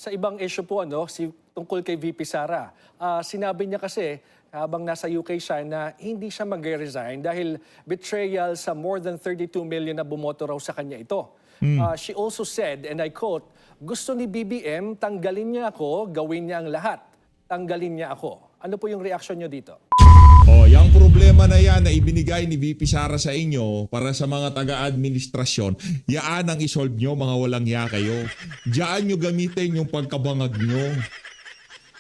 Sa ibang issue po, tungkol kay VP Sara, sinabi niya kasi habang nasa UK siya na hindi siya mag-resign dahil betrayal sa more than 32 million na bumoto raw sa kanya ito. She also said, and I quote, gusto ni BBM, tanggalin niya ako, gawin niya ang lahat. Tanggalin niya ako. Ano po yung reaction niyo dito? Yung problema na yan na ibinigay ni VP Sara sa inyo para sa mga taga-administrasyon, yaan ang isolve nyo, mga walang ya kayo. Diyan nyo gamitin yung pagkabangag nyo.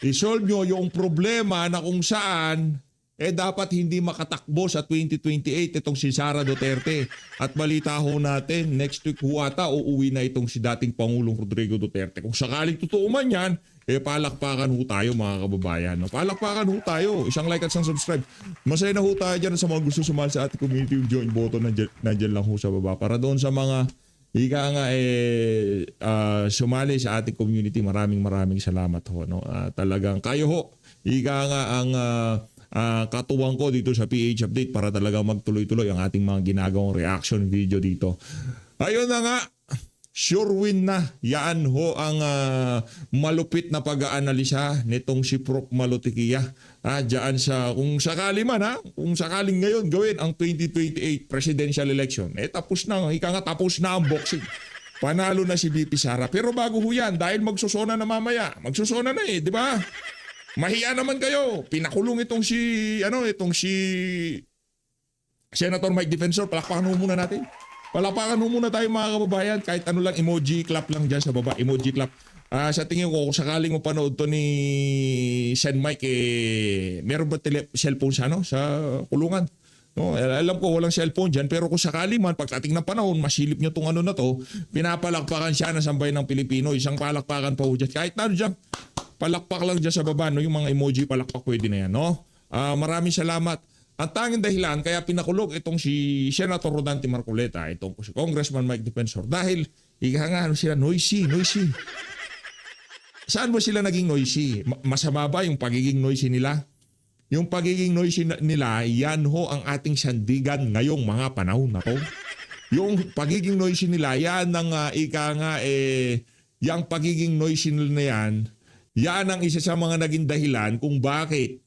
Isolve nyo yung problema na kung saan dapat hindi makatakbo sa 2028 itong si Sara Duterte. At balita ho natin, next week ho ata uuwi na itong si dating Pangulong Rodrigo Duterte. Kung sakaling totoo man yan, palakpakan ho tayo mga kababayan. No? Palakpakan ho tayo. Isang like at isang subscribe. Masaya na ho tayo dyan sa mga gusto sumali sa ating community. Yung join button nandyan lang ho sa baba. Para doon sa mga sumali sa ating community, maraming salamat ho. No? Talagang kayo ho. Ang katuwang ko dito sa PH Update para talaga magtuloy-tuloy ang ating mga ginagawang reaction video dito. Ayun na nga. Sure win na. Yan ho ang malupit na pag-aanalisa nitong si Prof. Malutikia. Diyan sa, kung sakali man kung sakaling ngayon gawin ang 2028 presidential election, tapos na, tapos na ang boxing. Panalo na si VP Sara. Pero bago ho yan, dahil magsusona na mamaya. Magsusona na di ba? Mahiya naman kayo. Pinakulong itong si Senator Mike Defensor. Palakpakan mo muna natin. Palapakan mo muna tayo mga kababayan. Kahit ano lang, emoji clap lang dyan sa baba. Emoji clap. Sa tingin ko, kung sakaling mo panood to ni Sen Mike, meron ba cellphone sa kulungan? No, alam ko walang cellphone dyan. Pero kung sakali man, pagdating ng panahon, masilip nyo tong na to, pinapalakpakan siya na sambay ng Pilipino. Isang palakpakan pa ho dyan. Kahit na dyan, palakpak lang dyan sa baba. No? Yung mga emoji palakpak pwede na yan. No? Maraming salamat. Ang tanging dahilan kaya pinakulog itong si Senator Rodante Marcoleta, itong si Congressman Mike Defensor, dahil sila noisy. Saan ba sila naging noisy? Masama ba yung pagiging noisy nila? Yung pagiging noisy nila, yan ho ang ating sandigan ngayong mga panahon na to. Yung pagiging noisy nila, yan ang yung pagiging noisy nila yan ang isa sa mga naging dahilan kung bakit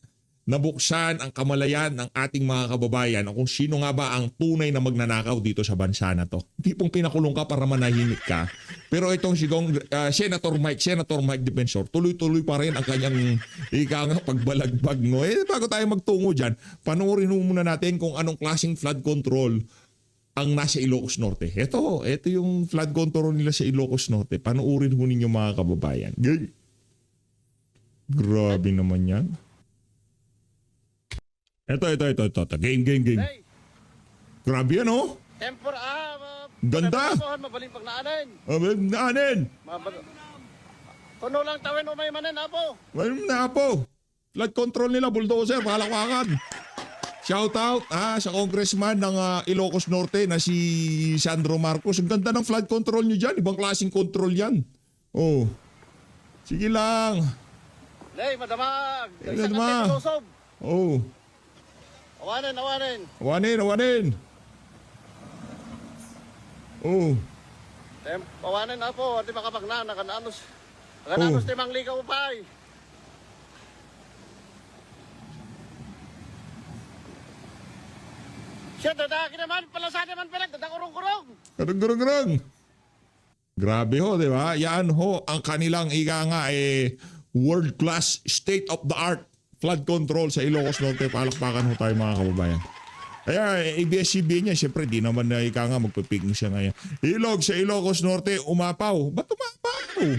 nabuksan ang kamalayan ng ating mga kababayan o kung sino nga ba ang tunay na magnanakaw dito sa bansa na to. Hindi pong pinakulong ka para manahimik ka. Pero itong si Senator Mike Defensor, tuloy-tuloy pa rin ang kanyang pagbalagbag. No? Bago tayo magtungo dyan, panoorin muna natin kung anong klaseng flood control ang nasa Ilocos Norte. Ito yung flood control nila sa Ilocos Norte. Panoorin ho ninyo mga kababayan. Grabe naman yan. Ito. Game. Hey, Grabe yan, oh. Ganda. Mabaling pag naanin. Naanin. Kuno lang tawin o may manin, apo. Well, na po. Flood control nila, bulldozer, palakpakan. Shout out sa congressman ng Ilocos Norte na si Sandro Marcos. Ang ganda ng flood control nyo dyan. Ibang klaseng control yan. Oh. Sige lang. Lay, madamag. Madamag. Oh. Awanin. Awanin. Oh. Awanin na po. Di makapagna. Nakananos timang ligaw pa eh. Siya, dadaki naman. Palasan naman pala. Dadakurong-kurong. Karang. Grabe ho, di ba? Yan ho ang kanilang world-class, state-of-the-art flood control sa Ilocos Norte. Palakpakan ho tayo mga kababayan. Kaya ABS-CBN niya, siyempre di naman na magpipiging siya ngayon. Sa Ilocos Norte, umapaw. Ba't umapaw?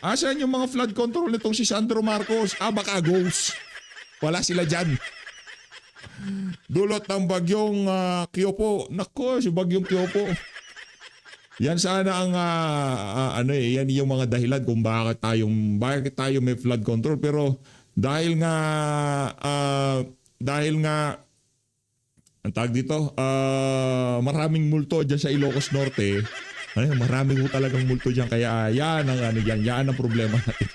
Asan yung mga flood control nitong si Sandro Marcos? Baka ghost. Wala sila dyan. Dulot ng bagyong Kyopo. Nako, si bagyong Kyopo. Yan sana ang yan yung mga dahilan kung bakit tayo may flood control. Pero dahil nga ang tawag dito, maraming multo dyan sa Ilocos Norte. Maraming talagang multo dyan. Kaya yan ang problema natin.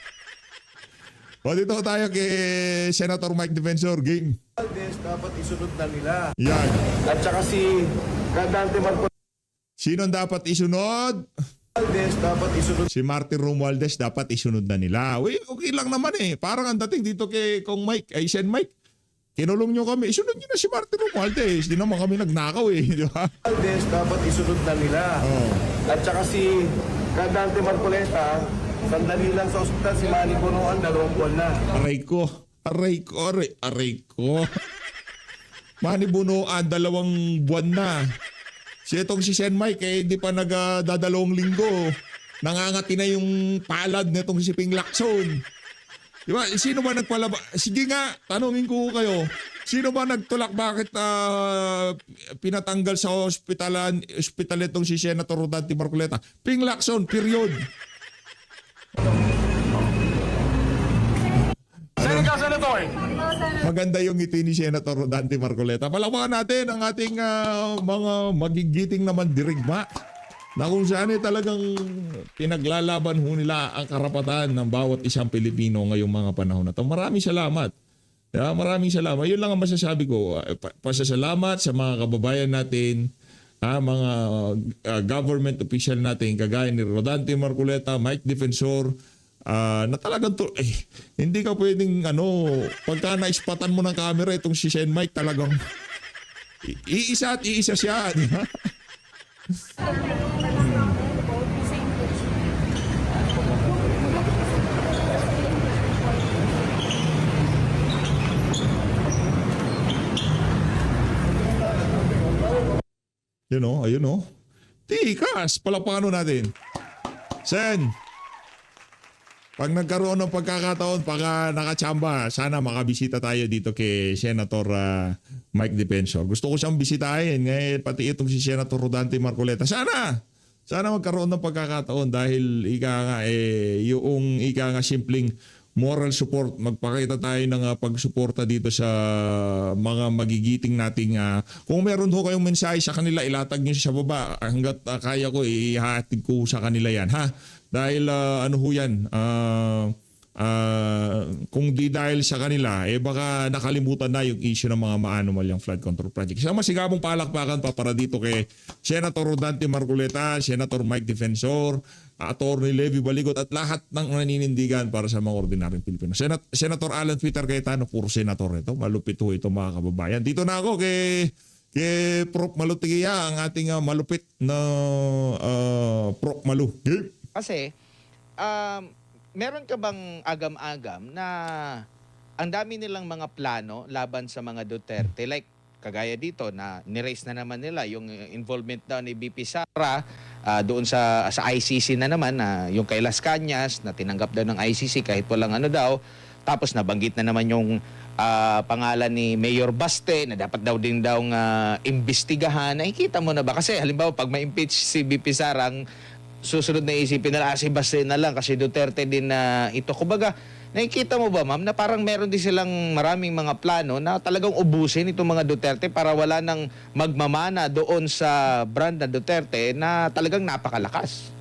O dito tayo kay Senator Mike Defensor. Game. Dapat isunod na nila. Yan. At saka si Rodante Marcoleta. Sino ang dapat isunod? Romualdez dapat isunod Si Martin Romualdez dapat isunod na nila. Uy, okay lang naman eh. Parang ang dating dito kay Kong Mike, ay Sen Mike. Kinulong nyo kami. Isunod nyo na si Martin Romualdez. Di naman kami nagnakaw eh. Di ba? Romualdez dapat isunod na nila. At saka si Dante Marcoleta, sandali lang sa ospital, si Manny Bonoan, 2 buwan na. Aray ko. Manny Bonoan, 2 buwan na. Itong si Sen Mike, hindi pa nagdadalawang linggo. Nangangati na yung palad nitong si Ping Lacson. Di ba? Sino ba nagpalaba? Sige nga, tanungin ko kayo. Sino ba nagtulak bakit pinatanggal sa ospital itong si Senator Rodante Marcoleta? Ping Lacson, period. Maganda yung ngiti ni Senator Rodante Marcoleta. Palakpakan natin ang ating mga magigiting naman dirigma na kung saan talagang pinaglalaban ho nila ang karapatan ng bawat isang Pilipino ngayong mga panahon na ito. Maraming salamat. Maraming salamat. Yun lang ang masasabi ko. Pasasalamat sa mga kababayan natin, mga government official natin, kagaya ni Rodante Marcoleta, Mike Defensor, na talagang hindi ka pwedeng pagka naispatan mo ng camera itong si Sen Mike, talagang iisa at iisa siya, di ba? Ayun o. Tikas, palakpakan natin. Sen, pag nagkaroon ng pagkakataon, pagka nakachamba, sana makabisita tayo dito kay Senator Mike Defensor. Gusto ko siyang bisitahin, ngayon pati itong si Senator Rodante Marcoleta. Sana magkaroon ng pagkakataon dahil yung simpleng moral support, magpakita tayo ng pagsuporta dito sa mga magigiting nating kung meron ho kayong mensahe sa kanila, ilatag niyo sa baba hanggat kaya ko, ihatid ko sa kanila yan, ha? Dahil ho yan, kung di dahil sa kanila, baka nakalimutan na yung issue ng mga maanumalyang flood control project. Sa masigabong palakpakan pa para dito kay Senator Rodante Marcoleta, Senator Mike Defensor, Attorney Levy Baligot at lahat ng naninindigan para sa mga ordinaryong Pilipino. Senator Alan Peter Cayetano, puro senator ito. Malupit ho ito, mga kababayan. Dito na ako kay Prof. Malutigia, ang ating malupit na Prof. Malu. Kasi, meron ka bang agam-agam na ang dami nilang mga plano laban sa mga Duterte? Like, kagaya dito na niraise na naman nila yung involvement daw ni BP Sara doon sa ICC na naman, na yung kay Las Cañas na tinanggap daw ng ICC kahit walang daw. Tapos nabanggit na naman yung pangalan ni Mayor Baste na dapat daw din imbestigahan. Nakikita mo na ba? Kasi halimbawa pag ma-impeach si BP Sara, ang susunod na isipin nila, si Baste na lang kasi Duterte din na ito. Kumbaga, nakikita mo ba, ma'am, na parang meron din silang maraming mga plano na talagang ubusin itong mga Duterte para wala nang magmamana doon sa brand na Duterte na talagang napakalakas?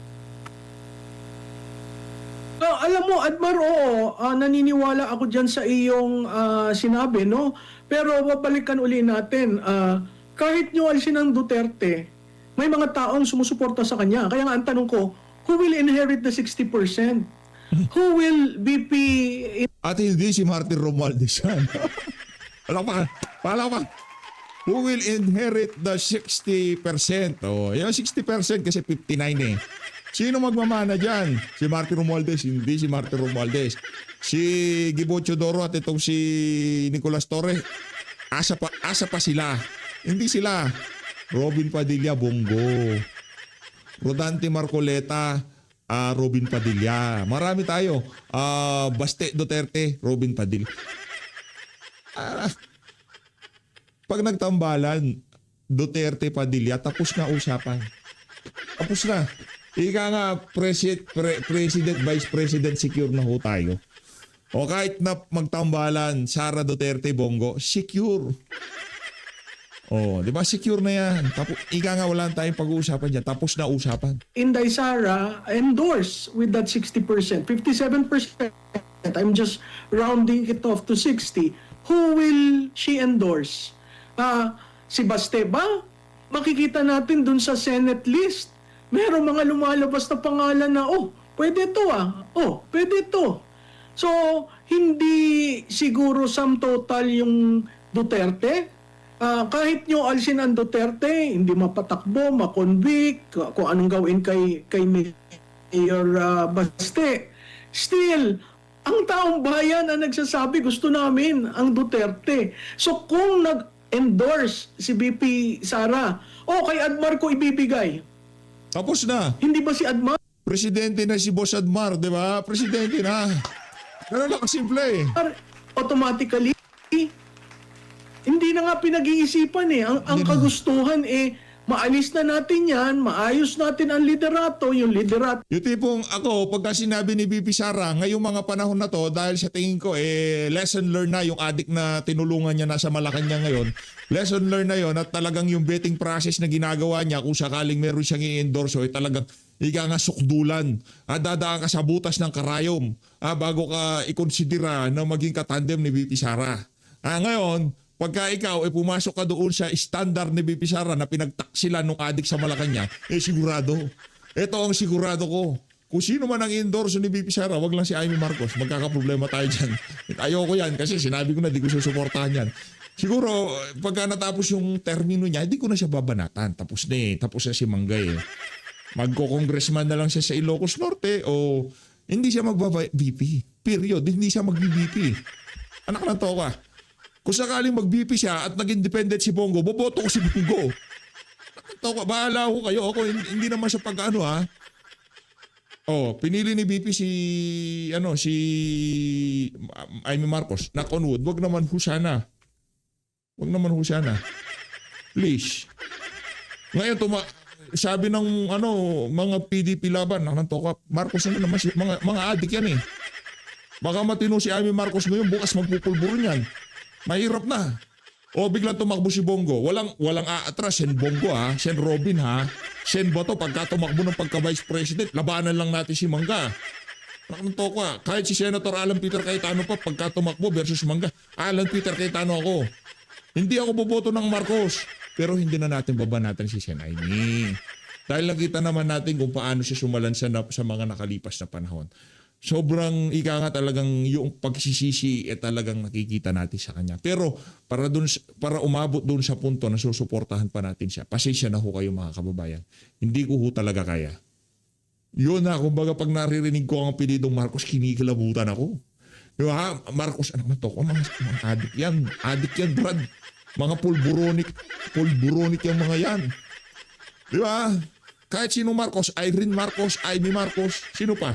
Alam mo, Admar, naniniwala ako dyan sa iyong sinabi, no? Pero babalikan uli natin, kahit nyo alisin ang Duterte, may mga taong sumusuporta sa kanya. Kaya nga ang tanong ko, who will inherit the 60%? Who will BP... At hindi si Martin Romualdez yan. Palakpakan. Who will inherit the 60%? Yung 60% kasi 59 eh. Sino magmamana dyan? Si Martin Romualdez? Hindi si Martin Romualdez. Si Gibo Chodoro at itong si Nicolas Torre, asa pa sila. Hindi sila. Robin Padilla, Bongo. Rodante Marcoleta, Robin Padilla. Marami tayo. Baste Duterte, Robin Padilla. Pag nagtambalan, Duterte, Padilla, tapos na usapan. Tapos na. Ika nga, President, Vice President, secure na ho tayo. O kahit na magtambalan, Sara Duterte, Bongo, secure. Di ba? Secure na yan. Ika nga, wala tayong pag-uusapan dyan. Tapos na usapan. Inday Sara endorse with that 60%, 57%. I'm just rounding it off to 60. Who will she endorse? Si Baste ba? Makikita natin dun sa Senate list meron mga lumalabas na pangalan na, oh, pwede to pwede to. So, hindi siguro sum total yung Duterte. Kahit nyo alisin ang Duterte, hindi mapatakbo, makonvict, kung anong gawin kay Mayor Baste. Still, ang taong bayan ang nagsasabi, gusto namin ang Duterte. So kung nag-endorse si BP Sara, kay Admar ko ibibigay. Tapos na. Hindi ba si Admar Presidente na si Boss Admar, di ba? Presidente na. Ganun lang kasimple. automatically hindi na nga pinag-iisipan ang kagustuhan maalis na natin yan, maayos natin ang liderato, yung liderato. Yung tipong ako, pagka sinabi ni BP Sara, ngayong mga panahon na to, dahil sa tingin ko, lesson learned na yung adik na tinulungan niya nasa Malacanang ngayon. Lesson learned na yon at talagang yung betting process na ginagawa niya, kung sakaling meron siyang i-endorse, talagang ika nga sukdulan. Dadaan ka sa butas ng karayom bago ka ikonsidera na maging katandem ni BP Sara. Ngayon, pagka ikaw pumasok ka doon sa standard ni BP Sara na pinagtaksilan ng adik sa Malacanang, sigurado. Ito ang sigurado ko. Kung sino man ang endorse ni BP Sara, wag lang si Amy Marcos. Magkakaproblema tayo dyan. Ayoko yan kasi sinabi ko na di ko susuportahan yan. Siguro, pagka natapos yung termino niya, hindi ko na siya babanatan. Tapos na si Manggay. Magko-congressman na lang siya sa Ilocos Norte o hindi siya mag-VP. Period. Hindi siya mag-VP. Anak na to ka. Kung sakaling mag-BP siya at nag-independent si Bongo, boboto ko si Bongo. Bahala ko kayo. Ako, hindi naman sa pag-ano pinili ni BP si Amy Marcos. Knock on wood. Wag naman ho sana. Please. Ngayon, sabi ng mga PDP laban, Marcos na naman, mga adik yan Baka matino si Amy Marcos ngayon, bukas magpupulburo niyan. Mahirap na. O biglang tumakbo si Bongo. Walang aatras. Sen Bongo Sen Robin Sen Boto. Pagka tumakbo ng pagka-vice president, labanan lang natin si Mangga. Nakanto ko kahit si Senator Alan Peter Cayetano pa, pagka tumakbo versus Mangga, Alan Peter Cayetano ako. Hindi ako boboto ng Marcos. Pero hindi na natin babanatan si Sen Amy. Dahil nakita naman natin kung paano siya sumalansa sa mga nakalipas na panahon. Sobrang talagang yung pagsisisi talagang nakikita natin sa kanya. Pero para umabot doon sa punto na susuportahan pa natin siya, pasensya na ho kayo mga kababayan. Hindi ko ho talaga kaya. Yun kumbaga pag naririnig ko ang apelidong Marcos, kinikilabutan ako. Diba? Marcos, ano man to? Mga adik yan. Adik yan, Brad. Mga pulburonik yung mga yan. Diba? Kahit sino Marcos, Irene Marcos, Amy Marcos, sino pa?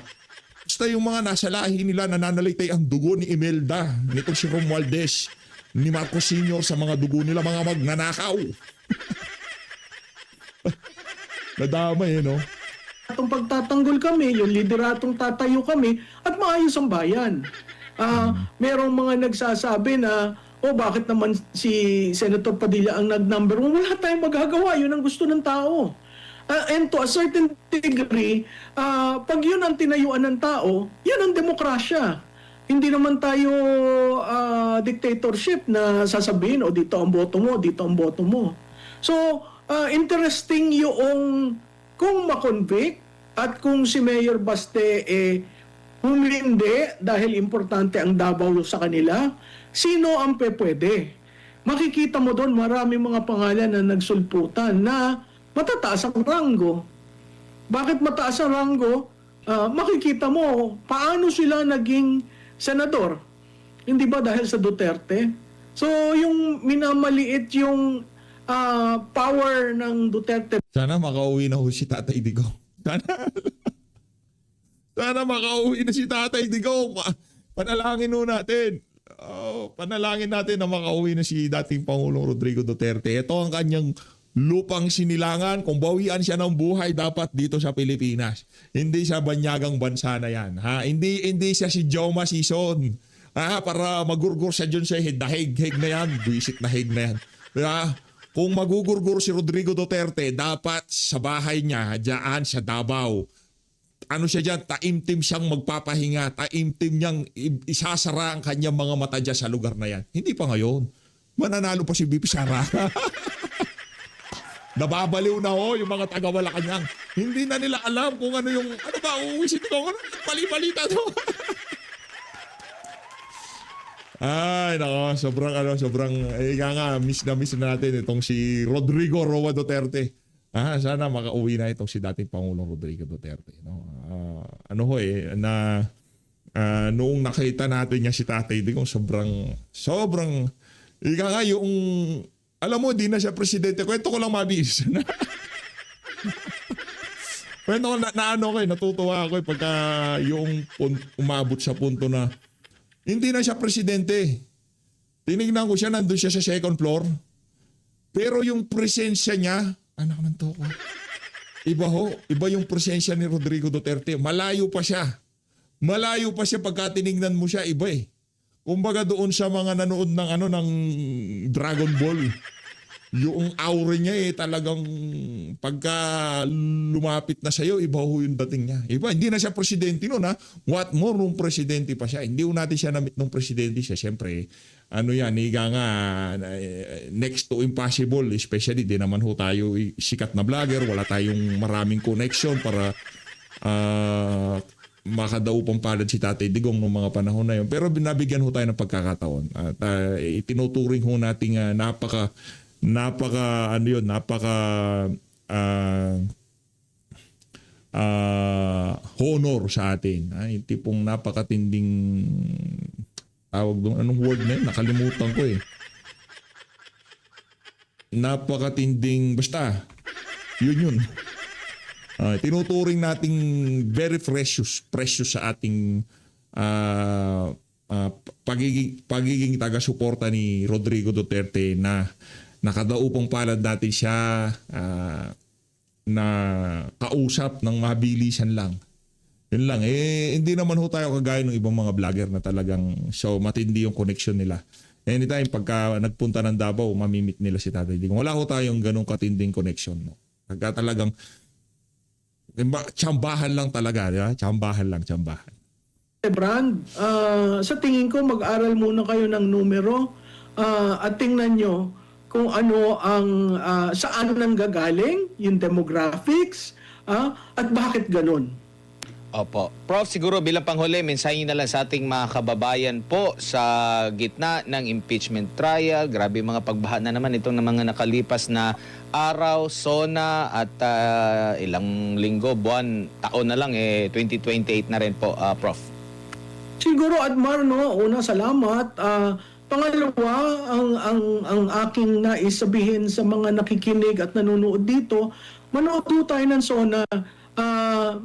Basta yung mga nasa lahi nila nananalitay ang dugo ni Imelda, nitong si Romualdez, ni Marcos Sr. sa mga dugo nila, mga magnanakaw. Nadamay Atong pagtatanggol kami, yung lideratong tatayo kami, at maayos ang bayan. Merong mga nagsasabi na, bakit naman si Senator Padilla ang nag-number 1? Wala tayong magagawa, yun ang gusto ng tao. And to a certain degree, pag yun ang tinayuan ng tao, yan ang demokrasya. Hindi naman tayo dictatorship na sasabihin, dito ang boto mo, dito ang boto mo. So, interesting yung kung makonvict at kung si Mayor Baste humindi dahil importante ang Davao sa kanila, sino ang pwede? Makikita mo doon marami mga pangalan na nagsulputan na matataas ang ranggo. Bakit mataas ang ranggo? Makikita mo paano sila naging senador. Hindi ba dahil sa Duterte? So yung minamaliit yung power ng Duterte. Sana makauwi na ho si Tatay Digong. Sana makauwi na si Tatay Digong. Panalangin ho natin. Panalangin natin na makauwi na si dating Pangulong Rodrigo Duterte. Ito ang kanyang lupang sinilangan. Kung bawian siya ng buhay, dapat dito sa Pilipinas. Hindi siya banyagang bansa na yan. Hindi siya si Joma Sison. Para magurgur siya dyan sa dahig na yan. Buisit na hig na yan. Kung magugurgur si Rodrigo Duterte, dapat sa bahay niya, dyan sa Davao. Ano siya dyan? Taimtim siyang magpapahinga. Taimtim niyang isasara ang kanyang mga mata dyan sa lugar na yan. Hindi pa ngayon. Mananalo pa si BP Sara. Nababaliw na yung mga taga-Malacanang. Hindi na nila alam kung ano yung, ano ba, uuwisin ko, ano, pali-palita to. Ay, nako, sobrang, nga, miss na natin itong si Rodrigo Roa Duterte. Sana makauwi na itong si dating Pangulong Rodrigo Duterte. No? Noong nakita natin niya si Tatay Digong, sobrang, nga yung, alam mo, di na siya presidente. Kwento ko lang mabis. Kwento ko natutuwa ako pagka yung umabot sa punto na hindi na siya presidente. Tinignan ko siya, nandun siya sa second floor. Pero yung presensya niya, anak ng toko. Iba yung presensya ni Rodrigo Duterte. Malayo pa siya pagka tinignan mo siya, iba eh. Kumbaga doon sa mga nanood ng Dragon Ball. Yung aura niya talagang pagka lumapit na sa'yo, iba yung dating niya. Iba, hindi na siya presidente noon ha. What more nung presidente pa siya. Hindi natin siya namit nung presidente siya. Siyempre, higa nga, next to impossible. Especially, di naman ho tayo sikat na vlogger. Wala tayong maraming connection para makadaupang palad si Tatay Digong ng mga panahon na yun. Pero binabigyan ho tayo ng pagkakataon. At itinuturing ho nating napaka honor sa atin. Yung tipong napakatinding tawag doon. Anong word na yun? Nakalimutan ko eh. Napakatinding, basta, yun. Tinuturing nating very precious sa ating pagiging taga-suporta ni Rodrigo Duterte na nakadaupang palad natin siya na kausap ng mabilisan lang. Yun lang. Hindi naman ho tayo kagaya ng ibang mga vlogger na talagang matindi yung connection nila. Anytime pagka nagpunta ng Davao, mamimit nila si Tatay Digong. Wala ho tayong ganong katinding connection. No? Pagka talagang tsambahan lang talaga. Di ba? Tsambahan. Brand, sa tingin ko mag-aral muna kayo ng numero at tingnan nyo kung ano ang saan nanggagaling yung demographics at bakit ganun. Opo. Prof, siguro bilang panghuli, mensahe na lang sa ating mga kababayan po sa gitna ng impeachment trial. Grabe mga pagbaha na naman itong mga nakalipas na araw, SONA at ilang linggo, buwan, taon na lang 2028 na rin po, Prof. Siguro, Admar, no, una salamat. Pangalawa, ang aking nais sabihin sa mga nakikinig at nanonood dito, manood po tayo ng SONA.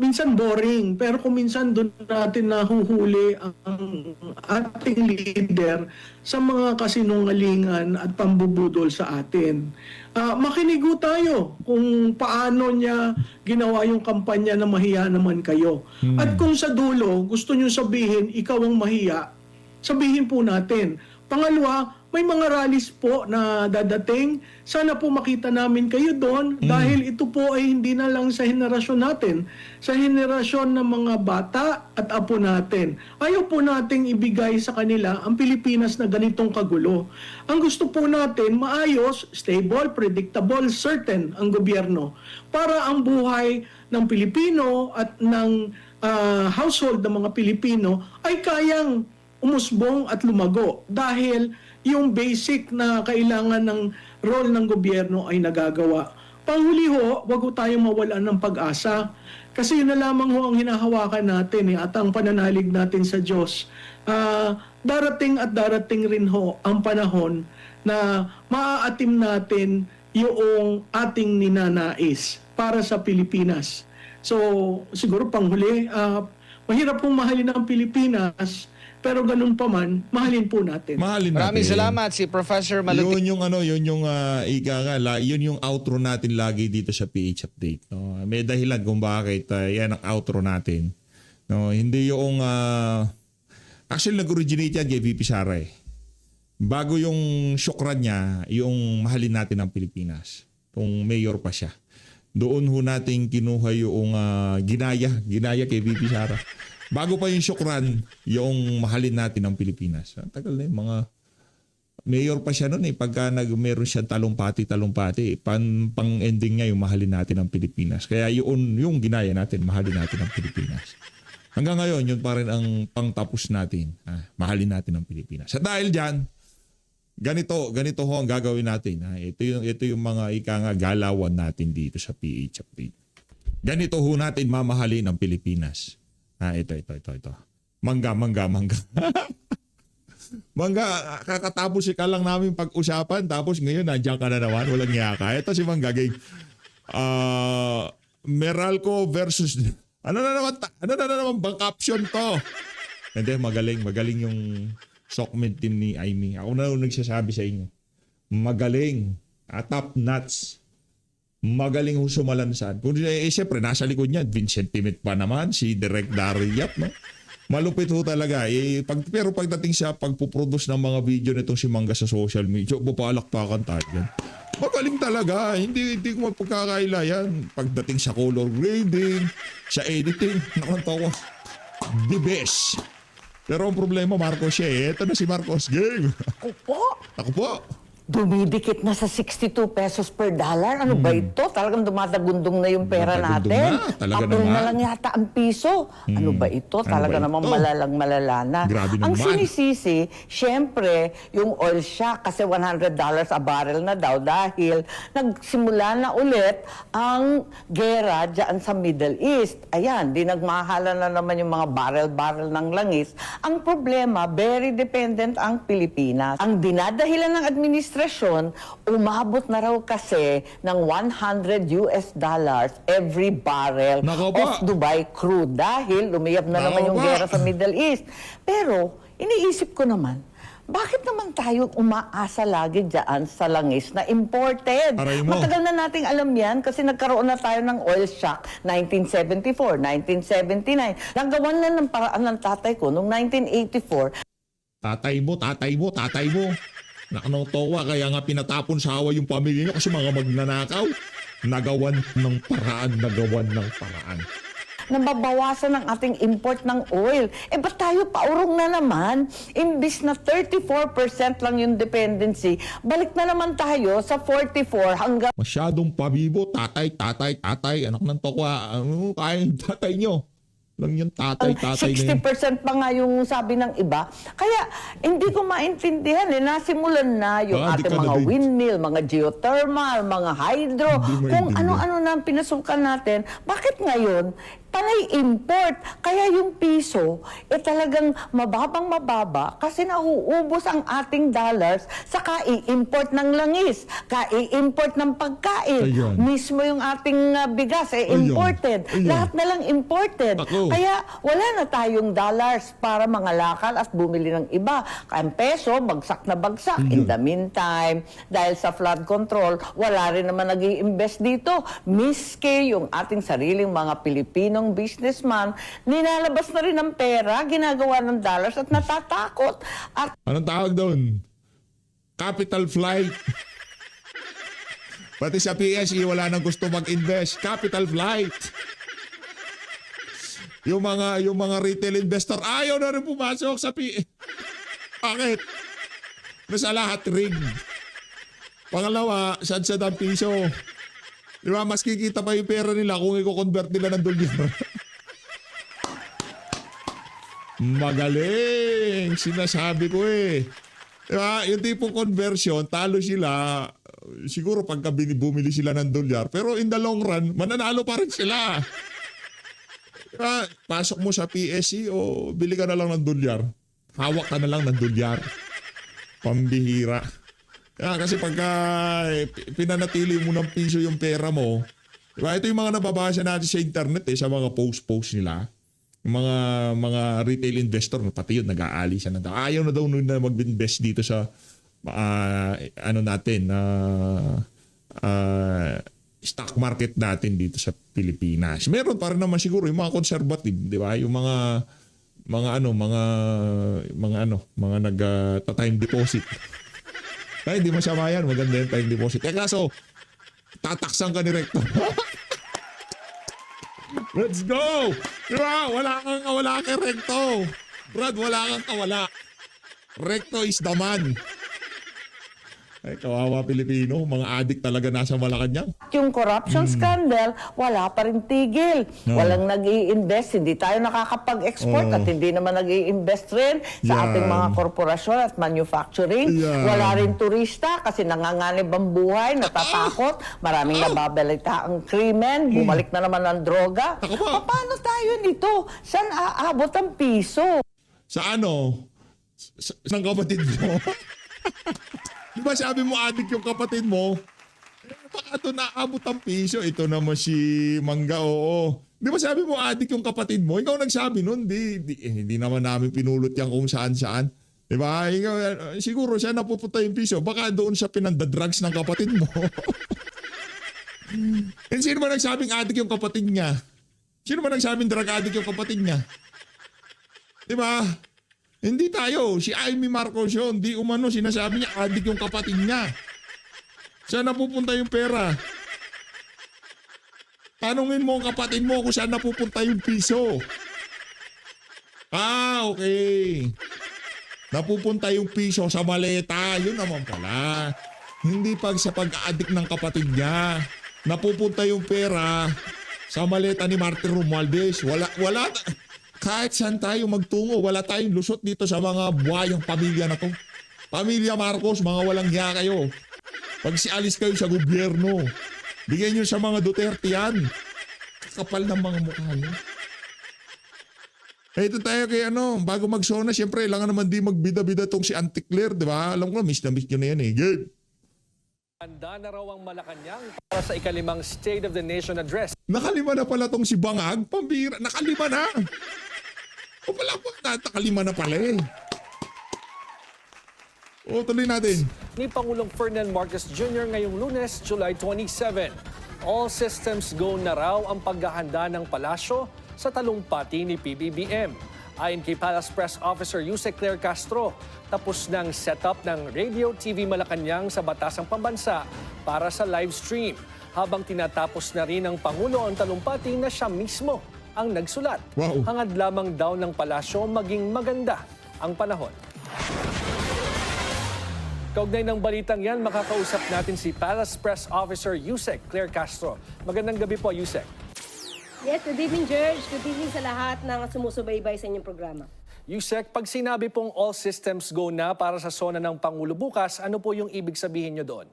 Minsan boring, pero kung minsan doon natin nahuhuli ang ating leader sa mga kasinungalingan at pambubudol sa atin. Makinig po tayo kung paano niya ginawa yung kampanya na mahiya naman kayo. At kung sa dulo gusto niyo sabihin ikaw ang mahiya, sabihin po natin. Pangalawa, may mga rallies po na dadating. Sana po makita namin kayo doon dahil ito po ay hindi na lang sa henerasyon natin. Sa henerasyon ng mga bata at apo natin. Ayaw po nating ibigay sa kanila ang Pilipinas na ganitong kagulo. Ang gusto po natin, maayos, stable, predictable, certain ang gobyerno. Para ang buhay ng Pilipino at ng household ng mga Pilipino ay kayang umusbong at lumago dahil yung basic na kailangan ng role ng gobyerno ay nagagawa. Panghuli ho, wag ho tayong mawalan ng pag-asa kasi yun na lamang ho ang hinahawakan natin at ang pananalig natin sa Diyos. Darating at darating rin ho ang panahon na maaatim natin yung ating ninanais para sa Pilipinas. So siguro panghuli, mahirap pong mahalin ang Pilipinas. Pero ganun pa man, mahalin po natin. Maraming salamat si Professor Malutik. Yun yung outro natin lagi dito sa PH Update. No? May dahilan kung bakit yan ang outro natin. No, hindi yung actually nag-originate yan kay VP Sara eh. Bago yung syukran niya, yung mahalin natin ang Pilipinas. Kung mayor pa siya. Doon ho natin kinuha yung ginaya kay VP Sara. Bago pa yung syukran, yung mahalin natin ang Pilipinas. Tagal na yung mga mayor pa siya noon pagka meron siyang talumpati, pang-ending niya yung mahalin natin ang Pilipinas. Kaya yung ginaya natin, mahalin natin ang Pilipinas. Hanggang ngayon, yun pa rin ang pangtapos natin. Mahalin natin ang Pilipinas. At dahil dyan, ganito ho ang gagawin natin. Ito yung mga galawan natin dito sa PHP. Ganito ho natin mamahalin ang Pilipinas. Ito. Mangga. Mangga, kakatapos ka lang namin pag-usapan, tapos ngayon nandiyan ka na naman, walang yaka. Ito si Mangga, gang. Meralco versus... Ano na naman bang caption to? Hindi, magaling yung Sokmed team ni Aimee. Ako na nagsasabi sa inyo. Magaling. Top notch. Magaling ho sumalansan. Kung siyempre, nasa likod niya, Vincent Timit pa naman, si Direk Dariap, no? Malupit ho talaga. Pero pagdating sa pagpuproduce ng mga video nitong si Mangga sa social media, papalakpakan tayo yan. Magaling talaga. Hindi ko magpagkakaila yan. Pagdating sa color grading, sa editing, nakantawa. The best. Pero ang problema, Marcos siya. Ito na si Marcos. Game. Ako po. Dumidikit na sa 62 pesos per dollar. Ano ba ito? Talagang dumadagundong na yung pera natin. Papel na lang yata ang piso. Ano ba ito? Talaga namang malala na. Grabe Ang naman. sinisisi, syempre, yung oil shock kasi $100 a barrel na daw dahil nagsimula na ulit ang gera dyan sa Middle East. Ayan, di nagmahala na naman yung mga barrel-barrel ng langis. Ang problema, very dependent ang Pilipinas. Ang dinadahilan ng administrasyon, umabot na raw kasi ng $100 every barrel Nako ba? of Dubai crude dahil lumiyab na naman Nako yung ba? gera sa Middle East. Pero, iniisip ko naman, bakit naman tayo umaasa lagi dyan sa langis na imported? Aray mo. Matagal na nating alam yan kasi nagkaroon na tayo ng oil shock 1974, 1979. Nagawan na ng paraan ng tatay ko noong 1984. Tatay mo. Nakanotowa, kaya nga pinatapon sa hawa yung pamilya niyo kasi mga magnanakaw. Nagawan ng paraan. Na mabawasan ang ating import ng oil. Ba't tayo paurong na naman? Imbis na 34% lang yung dependency, balik na naman tayo sa 44 hanggang Masyadong pabibo, tatay, anak ng tokwa. Kaya yung tatay nyo. Lang yung tatay na yun. 60% pa nga yung sabi ng iba. Kaya hindi ko maintindihan nasimulan na yung Di ating ka mga na din. windmill, mga geothermal, mga hydro, Hindi kung maintindihan. ano-ano na ang pinasukan natin. Bakit ngayon panay import? Kaya yung piso talagang mababa kasi nauubos ang ating dollars sa kai-import ng langis, kai-import ng pagkain. Ayan. Mismo yung ating bigas Ayan. imported. Ayan. Lahat na lang imported. Ako. Kaya wala na tayong dollars para mangalakal at bumili ng iba. Kaya ang peso, bagsak na bagsak. In the meantime, dahil sa flood control, wala rin naman nag-i-invest dito. Miski yung ating sariling mga Pilipinong businessman, nilalabas na rin ang pera, ginagawa ng dollars at natatakot. At Anong tawag doon? Capital flight. Pati sa PSE, wala nang gusto mag-invest. Capital flight. Yung mga retail investor, ayaw na rin pumasok sa PSE. Bakit? Nasa lahat rig. Pangalawa, sad ang piso. Di ba, mas kikita pa yung pera nila kung i-convert nila ng dolyar. Magaling! Sinasabi ko eh. Di ba, yung tipong conversion, talo sila. Siguro pagka bumili sila ng dolyar. Pero in the long run, mananalo pa rin sila. Diba, pasok mo sa PSE o bili ka na lang ng dolyar. Hawak ka na lang ng dolyar. Pambihira. Kasi pagka pinanatili mo ng piso yung pera mo, diba, ito yung mga nababasa natin sa internet sa mga post nila. Yung mga retail investor, pati yun, nag-aalisan na. Ayaw na daw na mag-invest dito sa stock market natin dito sa Pilipinas. Meron pa rin naman siguro yung mga conservative, di ba? Yung mga nag-time deposit. Ay, hindi masama yan. Maganda yung time deposit. Kaso, tataksan ka ni Recto. Let's go! Diba? Wala kang kawala kay Recto. Brad, wala kang kawala. Recto is the man. Ay, kawawa Pilipino. Mga adik talaga nasa Malacanang. Yung corruption scandal, wala pa rin tigil. No. Walang nag-i-invest, hindi tayo nakakapag-export at hindi naman nag-i-invest rin sa Yan. ating mga korporasyon at manufacturing. Yan. Wala rin turista kasi nanganganib ang buhay, natatakot, maraming nababalita ang krimen, bumalik na naman ang droga. Ako ba? Paano tayo nito? Saan aabot ang piso? Sa ano? Sa kapatid mo? Di ba sabi mo adik yung kapatid mo? Baka ito naabot ang piso. Ito naman si Mangga, oo. Di ba sabi mo adik yung kapatid mo? Ikaw nagsabi nun. Hindi naman namin pinulot yan kung saan-saan. Di ba? Siguro siya napupunta yung piso. Baka doon siya pinandadrugs ng kapatid mo. And sino ba nagsabing adik yung kapatid niya? Sino ba nagsabing drug addict yung kapatid niya? Di ba? Hindi tayo. Si Amy Marcos yun. Di umano sinasabi niya addict yung kapatid niya. Saan napupunta yung pera? Tanungin mo ang kapatid mo kung saan napupunta yung piso. Okay. Napupunta yung piso sa maleta. Yun naman pala. Hindi pag sa pag-addict ng kapatid niya. Napupunta yung pera sa maleta ni Martin Romualdez. Wala. Kahit saan tayo magtungo, wala tayong lusot dito sa mga buhayang pamilya na to. Pamilya Marcos, mga walang hiya kayo. Pag sialis kayo sa gobyerno, bigyan nyo sa mga Duterte yan. Kakapal ng mga mukha nyo. Ito tayo kay bago mag-sona, siyempre, kailangan naman di magbida-bida tong si Auntie Claire, di ba? Alam ko, miss na yan eh. Good. Handa na raw ang Malacanang para sa ikalimang State of the Nation Address. Nakalima na pala tong si Bangag. Pambira. Nakalima na. O pala po, nakalima na pala eh. O, tuloy natin. Ni Pangulong Ferdinand Marcos Jr. ngayong Lunes, July 27. All systems go na raw ang paghahanda ng palasyo sa talumpati ni PBBM. Ayon kay Palace Press Officer Yusek Claire Castro, tapos ng setup ng Radio TV Malacanang sa Batasang Pambansa para sa live stream. Habang tinatapos na rin ng Pangulo ang talumpati na siya mismo ang nagsulat. Wow. Hangad lamang daw ng palasyo maging maganda ang panahon. Kaugnay ng balitang yan, makakausap natin si Palace Press Officer Yusek Claire Castro. Magandang gabi po, Yusek. Yes, good evening, George. Good evening sa lahat ng sumusubaybay sa inyong programa. Yusek, pag sinabi pong all systems go na para sa SONA ng Pangulo bukas, ano po yung ibig sabihin nyo doon?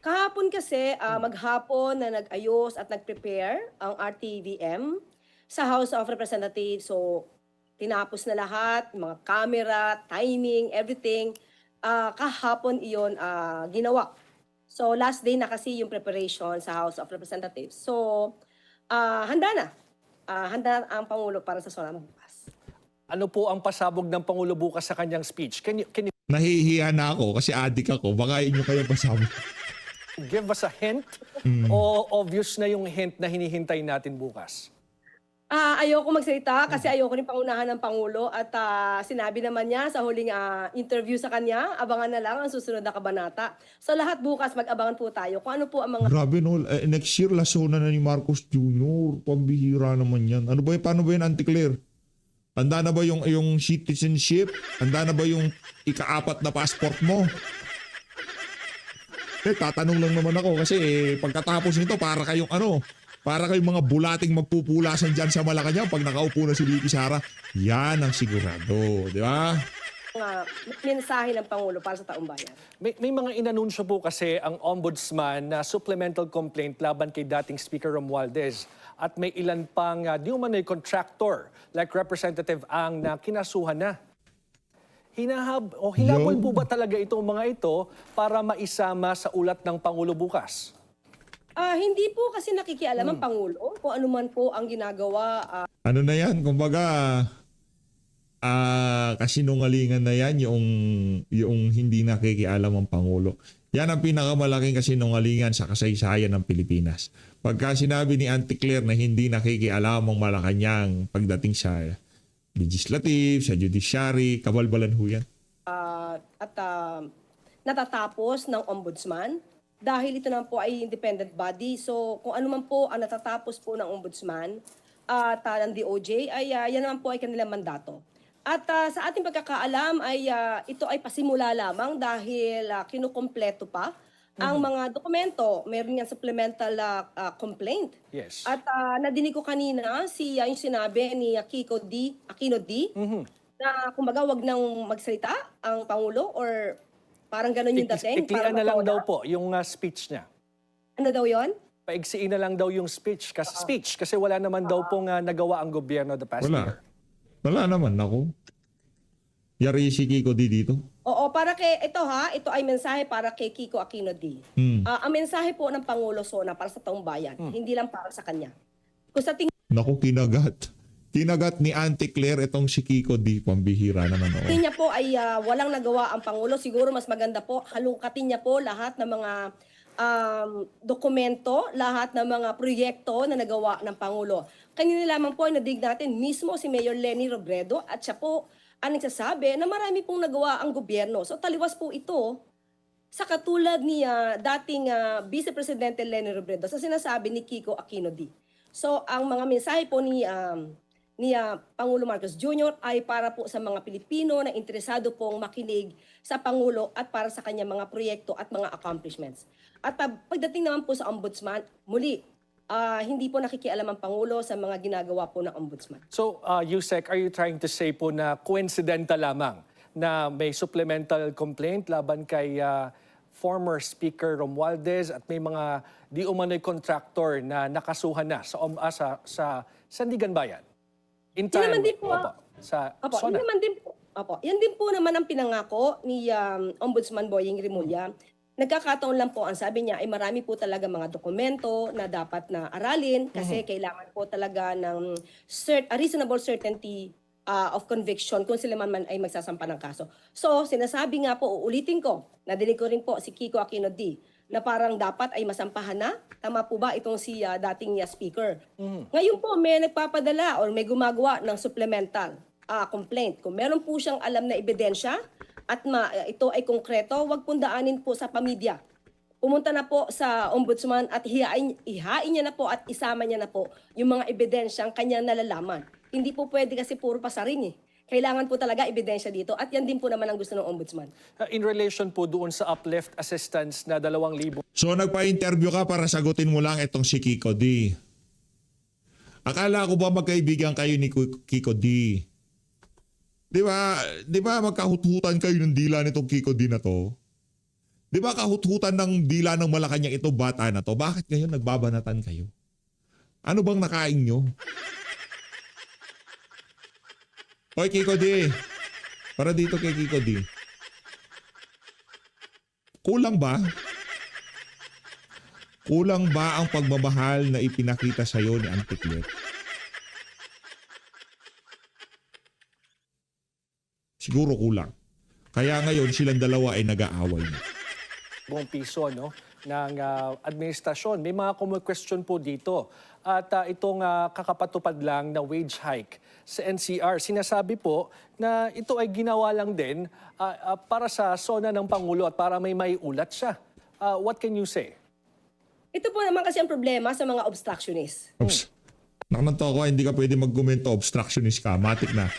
Kahapon kasi, maghapon na nag-ayos at nag-prepare ang RTVM sa House of Representatives. So, tinapos na lahat, mga camera, timing, everything. Kahapon iyon ginawa. So, last day na kasi yung preparation sa House of Representatives. So, handa na. Handa ang Pangulo para sa SONA bukas. Ano po ang pasabog ng Pangulo bukas sa kanyang speech? Can you Nahihiya na ako kasi adik ako. Baka inyo kayo pasabi. give us a hint? O obvious na yung hint na hinihintay natin bukas? Ayoko magsalita kasi ayoko rin pangunahan ng Pangulo at sinabi naman niya sa huling interview sa kanya, abangan na lang ang susunod na kabanata. So lahat bukas mag-abangan po tayo kung ano po ang mga... Grabe no. Next year, lasona na ni Marcos Jr. Pambihira naman yan. Ano ba yun? Paano ba yun, Auntie Claire? Handa na ba yung citizenship? Handa na ba yung ika-4 na passport mo? Tatanong lang naman ako kasi pagkatapos nito para kayong mga bulating magpupulasan dyan sa Malacanang pag nakaupo na si Vicky Sara. Yan ang sigurado, di ba? mensahe ng Pangulo para sa taong bayan. May mga inanunsyo po kasi ang Ombudsman na supplemental complaint laban kay dating Speaker Romualdez. At may ilan pang di umano'y contractor like Representative Ang na kinasuhan na. Hinabol po ba talaga itong mga ito para maisama sa ulat ng Pangulo bukas? Hindi po kasi nakikialam ang Pangulo kung ano man po ang ginagawa. Ano na yan? Kumbaga, kasinungalingan na yan yung hindi nakikialam ang Pangulo. Yan ang pinakamalaking kasinungalingan sa kasaysayan ng Pilipinas. Pagka sinabi ni Auntie Claire na hindi nakikialam ang Malacanang pagdating sa legislative, sa judiciary, kabalbalan ho yan. Natatapos ng Ombudsman dahil ito naman po ay independent body. So kung ano man po ang natatapos po ng Ombudsman at ng DOJ, ay yan naman po ay kanilang mandato. At sa ating pagkakaalam ay ito ay pasimula lamang dahil kinukumpleto pa ang mga dokumento. Meron nga supplemental complaint. Yes. At nadinig ko kanina yung sinabi ni Aquino D. Na kumbaga wag nang magsalita ang Pangulo or parang gano'n yung dating. Iklian na lang daw po yung speech niya. Ano daw yon? Paigsiin na lang daw yung speech kasi wala naman daw pong nagawa ang gobyerno the past year. Wala naman ako. Yari si Kiko D dito. Oo, ito ay mensahe para kay Kiko Aquino D. Ang mensahe po ng Pangulo Sona para sa taong bayan, hindi lang para sa kanya. Kung sa Naku, kinagat. Kinagat ni Auntie Claire itong si Kiko D. Pambihira naman. tingin niya po ay walang nagawa ang Pangulo, siguro mas maganda po, halungkatin niya po lahat ng mga dokumento, lahat ng mga proyekto na nagawa ng Pangulo. Kanina lamang po ay nadig natin mismo si Mayor Leni Robredo at siya po ang nagsasabi na marami pong nagawa ang gobyerno. So taliwas po ito sa katulad ni dating Vice Presidente Leni Robredo sa sinasabi ni Kiko Aquino D. So ang mga mensahe po ni Pangulo Marcos Jr. ay para po sa mga Pilipino na interesado pong makinig sa Pangulo at para sa kanyang mga proyekto at mga accomplishments. At pagdating naman po sa Ombudsman, muli, hindi po nakikialam ang Pangulo sa mga ginagawa po ng Ombudsman. So, Yusek, are you trying to say po na coincidental lamang na may supplemental complaint laban kay former Speaker Romualdez at may mga di umano'y contractor na nakasuhan na sa Sandigan Bayan? In Yan time, naman din po, sa Opo, SONA. yan din po naman ang pinangako ni Ombudsman Boying Rimulya. Nagkakataon lang po, ang sabi niya ay marami po talaga mga dokumento na dapat na aralin kasi kailangan po talaga ng reasonable certainty of conviction kung sila man ay magsasampa ng kaso. So, sinasabi nga po, uulitin ko, nadinig ko rin po si Kiko Aquino D, na parang dapat ay masampahan na. Tama po ba itong si dating speaker? Ngayon po, may nagpapadala or may gumagawa ng supplemental complaint. Kung meron po siyang alam na ebidensya at ito ay konkreto, wag pong daanin po sa pamilya. Pumunta na po sa ombudsman at ihain niya na po at isama niya na po yung mga ebidensyang kanyang nalalaman. Hindi po pwede kasi puro pasarin eh. Kailangan po talaga ebidensya dito at yan din po naman ang gusto ng ombudsman. In relation po doon sa uplift assistance na 2,000. So nagpa-interview ka para sagutin mo lang itong si Kiko D. Akala ko ba magkaibigan kayo ni Kiko D? Di ba magkahuthutan kayo ng dila nitong Kiko D na to? Di ba kahuthutan ng dila ng Malacanang ito bata na to? Bakit ngayon nagbabanatan kayo? Ano bang nakain nyo? Hoy Kiko D, para dito kay Kiko D. Kulang ba? Kulang ba ang pagmamahal na ipinakita sa iyo ni Auntie Claire? Siguro kulang. Kaya ngayon silang dalawa ay nag-aaway na. Buong piso ng administrasyon. May mga question po dito. At itong kakapatupad lang na wage hike sa NCR. Sinasabi po na ito ay ginawa lang din para sa SONA ng Pangulo at para may ulat siya. What can you say? Ito po naman kasi ang problema sa mga obstructionists. Oops. Nakananto ako, hindi ka pwede mag-komento, obstructionist ka, matik na.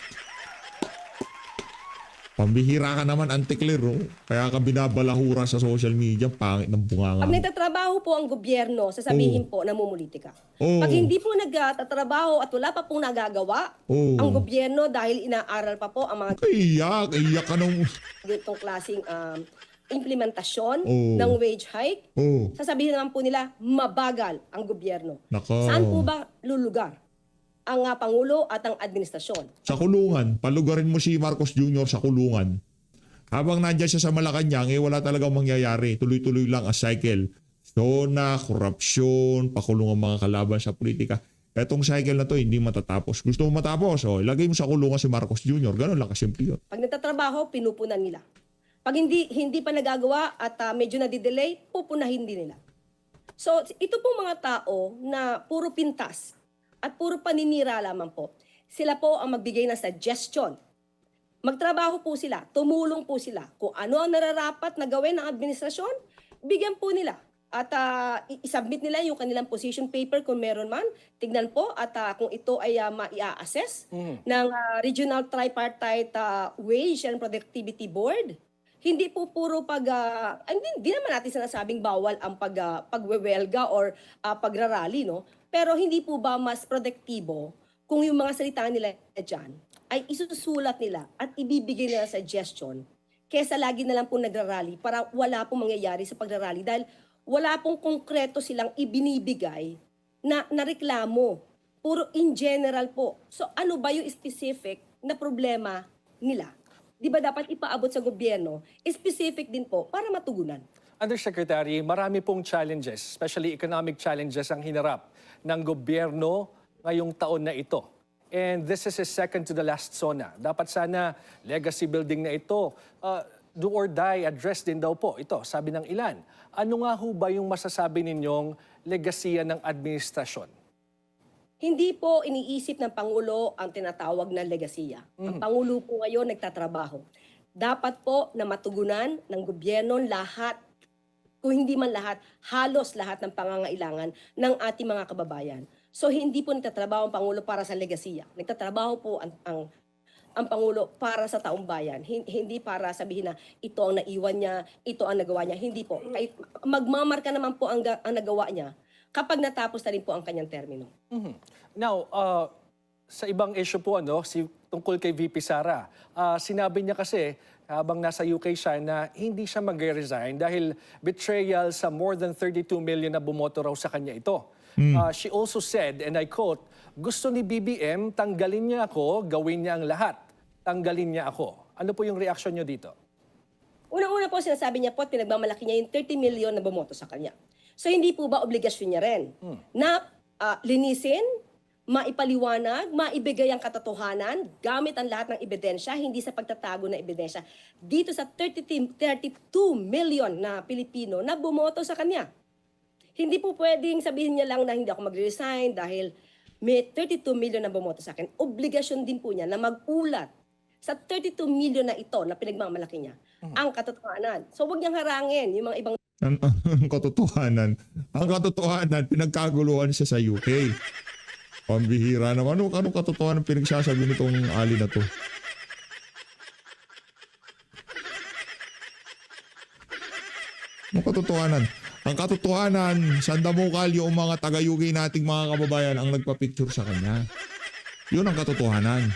Pambihira ka naman, Auntie Claire, oh. Kaya ka binabalahura sa social media, pangit ng bunganga. Pag nagtatrabaho po ang gobyerno, sasabihin po namumuliti ka. Oo. Pag hindi po nagtatrabaho at wala pa pong nagagawa Oo. ang gobyerno dahil inaaral pa po ang mga Iyak ka nung... ganitong klaseng implementasyon Oo. ng wage hike, Oh, sasabihin naman po nila mabagal ang gobyerno. nako. Saan po ba lulugar ang Pangulo at ang administrasyon? Sa kulungan, palugarin mo si Marcos Jr. sa kulungan. Habang nandyan siya sa Malacanang, wala talagang mangyayari. Tuloy-tuloy lang ang cycle. SONA, korupsyon, pakulong ang mga kalaban sa politika. Etong cycle na to, hindi matatapos. Gusto mo matapos, ilagay mo sa kulungan si Marcos Jr. Ganun lang kasimple yun. Pag nagtatrabaho, pinupunan nila. Pag hindi pa nagagawa at medyo nadidelay, pupunahin din nila. So, ito po mga tao na puro pintas at puro paninira lamang po. Sila po ang magbigay ng suggestion. Magtrabaho po sila, tumulong po sila. Kung ano ang nararapat na gawin ng administrasyon, bigyan po nila. At isubmit nila yung kanilang position paper kung meron man. Tignan po at kung ito ay maia-assess ng Regional Tripartite Wage and Productivity Board. Hindi po puro hindi naman natin sinasabing bawal ang pagwewelga or pagrarally, no? Pero hindi po ba mas produktibo kung yung mga salita nila dyan ay isusulat nila at ibibigay nila suggestion kesa lagi na lang po nagrarally para wala pong mangyayari sa pagrarally dahil wala pong konkreto silang ibinibigay na reklamo. Puro in general po. So ano ba yung specific na problema nila? Di ba dapat ipaabot sa gobyerno, specific din po para matugunan? Undersecretary, marami pong challenges, especially economic challenges ang hinarap ng gobyerno ngayong taon na ito. And this is a second to the last SONA. Dapat sana legacy building na ito, do or die address din daw po ito, sabi ng ilan. Ano nga ho ba yung masasabi ninyong legasiya ng administrasyon? Hindi po iniisip ng Pangulo ang tinatawag na legasiya. Ang Pangulo po ngayon nagtatrabaho. Dapat po na matugunan ng gobyerno lahat, kung hindi man lahat, halos lahat ng pangangailangan ng ating mga kababayan. So hindi po nagtatrabaho ang Pangulo para sa legasiya. Nagtatrabaho po ang Pangulo para sa taong bayan. Hindi para sabihin na ito ang naiwan niya, ito ang nagawa niya. Hindi po. Kahit magmamarka naman po ang nagawa niya kapag natapos na rin po ang kanyang termino. Now, sa ibang issue po, tungkol kay VP Sara, sinabi niya kasi habang nasa UK siya na hindi siya mag-resign dahil betrayal sa more than 32 million na bumoto raw sa kanya ito. She also said, and I quote, gusto ni BBM, tanggalin niya ako, gawin niya ang lahat. Tanggalin niya ako. Ano po yung reaction niyo dito? Unang-una po sinasabi niya po at pinagmamalaki niya yung 30 million na bumoto sa kanya. So hindi po ba obligasyon niya rin na linisin, maipaliwanag, maibigay ang katotohanan gamit ang lahat ng ebidensya, hindi sa pagtatago ng ebidensya, dito sa 32 million na Pilipino na bumoto sa kanya. Hindi po pwedeng sabihin niya lang na hindi ako mag-resign dahil may 32 million na bumoto sa akin. Obligasyon din po niya na mag-ulat sa 32 million na ito na pinagmamalaki niya ang katotohanan. So wag niyang harangin yung mga ibang Ang katotohanan. Ang katotohanan, pinagkaguluhan siya sa UK. Pambihira naman. Anong katotohanan pinagsasabi nitong ali na to? Anong katotohanan? Ang katotohanan, sandamukal yung mga taga-UK nating mga kababayan ang nagpa-picture sa kanya. Yun ang katotohanan.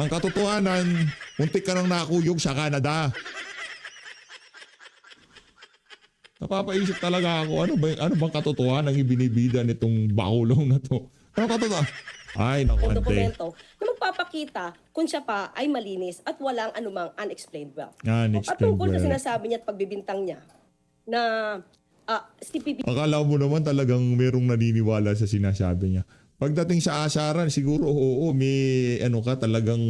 Ang katotohanan, muntik ka nang nakuyog sa Canada. Napapaisip talaga ako, ano bang katotohanan ang ibinibida nitong bakulong na to? Ano katotohanan? Ay, naku, ante. dokumento na magpapakita kung siya pa ay malinis at walang anumang unexplained wealth. Unexplained At tungkol sa wealth. sinasabi niya at pagbibintang niya na si PBBM Akala mo naman talagang merong naniniwala sa sinasabi niya. Pagdating sa asaran, siguro oo, may talagang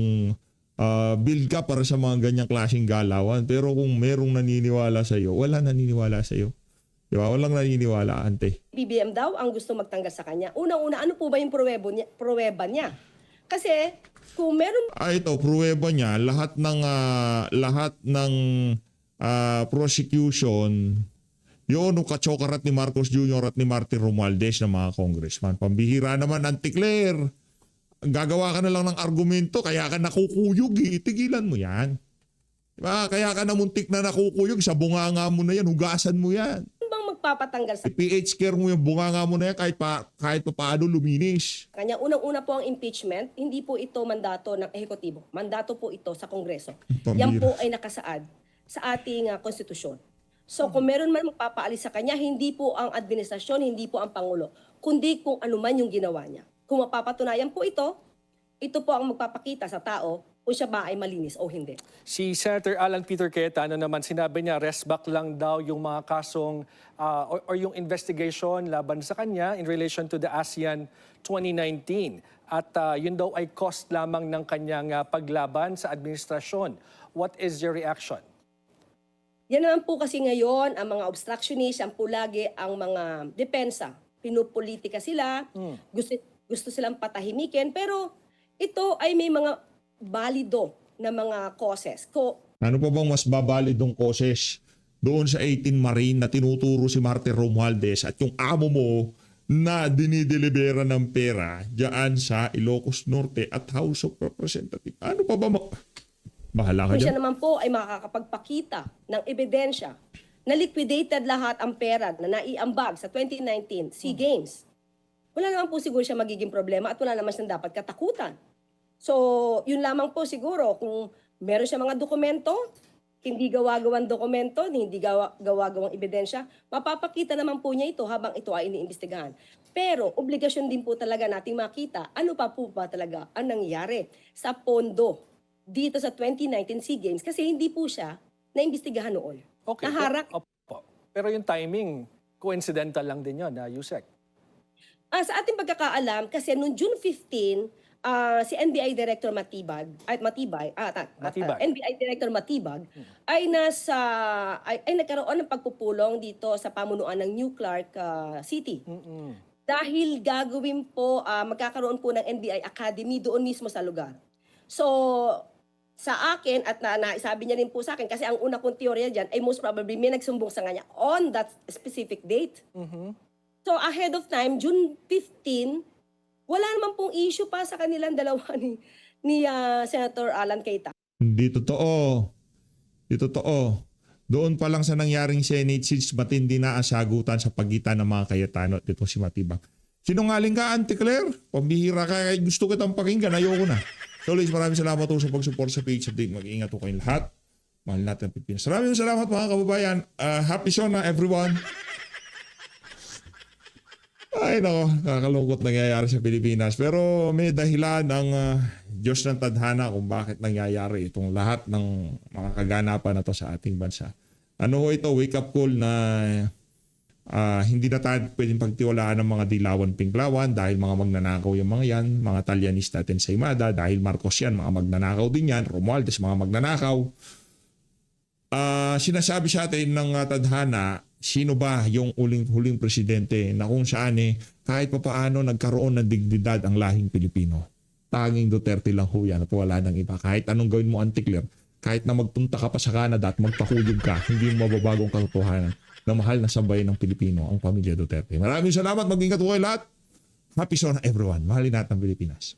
build ka para sa mga ganyang klaseng galawan. Pero kung merong naniniwala sa iyo, wala naniniwala sa iyo. Di ba? Walang naniniwala, ante. daw ang gusto magtanggal sa kanya. Unang-una, ano po ba yung pruweba niya? Kasi kung meron Ito, pruweba niya, lahat ng prosecution, yun, kachokarat ni Marcos Jr. at ni Martin Romualdez na mga congressman. Pambihira naman, Anti-Claire. Gagawa ka na lang ng argumento, kaya ka nakukuyog eh. Tigilan mo yan. Diba? Kaya ka namuntik na nakukuyog, sa bunganga mo na yan, hugasan mo yan. bang magpapatanggal sa PH care mo yung bunganga mo na yan kahit pa paano luminis. kanya? Unang-una po ang impeachment, hindi po ito mandato ng ehekutibo. Mandato po ito sa Kongreso. Pambira. Yan po ay nakasaad sa ating konstitusyon. So kung meron man magpapaalis sa kanya, hindi po ang administrasyon, hindi po ang Pangulo, kundi kung ano man yung ginawa niya. Kung mapapatunayan po ito po ang magpapakita sa tao kung siya ba ay malinis o hindi. Si Senator Alan Peter Cayetano naman, sinabi niya rest back lang daw yung mga kasong or yung investigation laban sa kanya in relation to the ASEAN 2019. At yun daw ay cost lamang ng kanyang paglaban sa administrasyon. What is your reaction? Yan naman po kasi ngayon, ang mga obstructionist, yan po lagi ang mga depensa. Pinupolitika sila, gusto silang patahimikin, pero ito ay may mga balido na mga causes. Ano pa bang mas babalidong causes doon sa 18 Marine na tinuturo si Martin Romualdez at yung amo mo na dinidelibera ng pera diyan sa Ilocos Norte at House of Representatives. Ano pa ba? Bahala ka Kung siya dyan. naman po ay makakapagpakita ng ebidensya na liquidated lahat ang pera na naiambag sa 2019 SEA Games, wala naman po siguro siya magiging problema at wala naman siyang dapat katakutan. So, yun lamang po siguro kung meron siya mga dokumento, hindi gawa-gawang dokumento, hindi gawa-gawang ebidensya, mapapakita naman po niya ito habang ito ay iniimbestigahan. Pero obligasyon din po talaga nating makita ano pa po ba talaga ang nangyari sa pondo dito sa 2019 SEA Games kasi hindi po siya naimbestigahan noon. Okay. Naharak. Opo. Pero yung timing, coincidental lang din yun, Yusek. Sa ating pagkakaalam, kasi noong June 15, si NBI Director Matibag, NBI Director Matibag ay nagkaroon ng pagpupulong dito sa pamunuan ng New Clark City. Dahil gagawin po, magkakaroon po ng NBI Academy doon mismo sa lugar. So, sa akin, at naisabi niya rin po sa akin, kasi ang una kong teorya dyan ay most probably may nagsumbong sa kanya on that specific date. So, ahead of time, June 15, wala naman pong issue pa sa kanilang dalawa ni Senator Alan Cayetano. Hindi totoo. Hindi totoo. Doon pa lang sa nangyaring Senate since matindi na ang sagutan sa pagitan ng mga Cayetano at dito si Matibag. Sinungaling ka, Auntie Claire? Pambihira ka. Gusto kitang pakinggan. Ayoko na. So, Liz, maraming salamat po sa pag-support sa page update. Mag-iingat po kayong lahat. Mahal natin ang Pilipinas. Maraming salamat mga kababayan. Happy Shona everyone. Ay nako, nakakalungkot nangyayari sa Pilipinas. Pero may dahilan ang Diyos ng tadhana kung bakit nangyayari itong lahat ng mga kaganapan na to sa ating bansa. Ano ho ito? Wake up call na hindi na tayo pwedeng pagtiwalaan ng mga dilawan pinklawan dahil mga magnanakaw yung mga yan, mga Talyanista at Ensaymada, dahil Marcos yan, mga magnanakaw din yan, Romualdez, mga magnanakaw. Sinasabi sa atin ng tadhana, sino ba yung huling presidente na kung saan kahit pa paano nagkaroon ng dignidad ang lahing Pilipino. Tanging Duterte lang ho yan at wala nang iba. Kahit anong gawin mo, Auntie Claire, kahit na magpunta ka pa sa Canada at magpahuyog ka, hindi mo mababagong katotohanan na mahal na sambayan ng Pilipino ang pamilya Duterte. Maraming salamat. Mag-ingat po kayo lahat. Happy Shona everyone. Mahalin natin ang Pilipinas.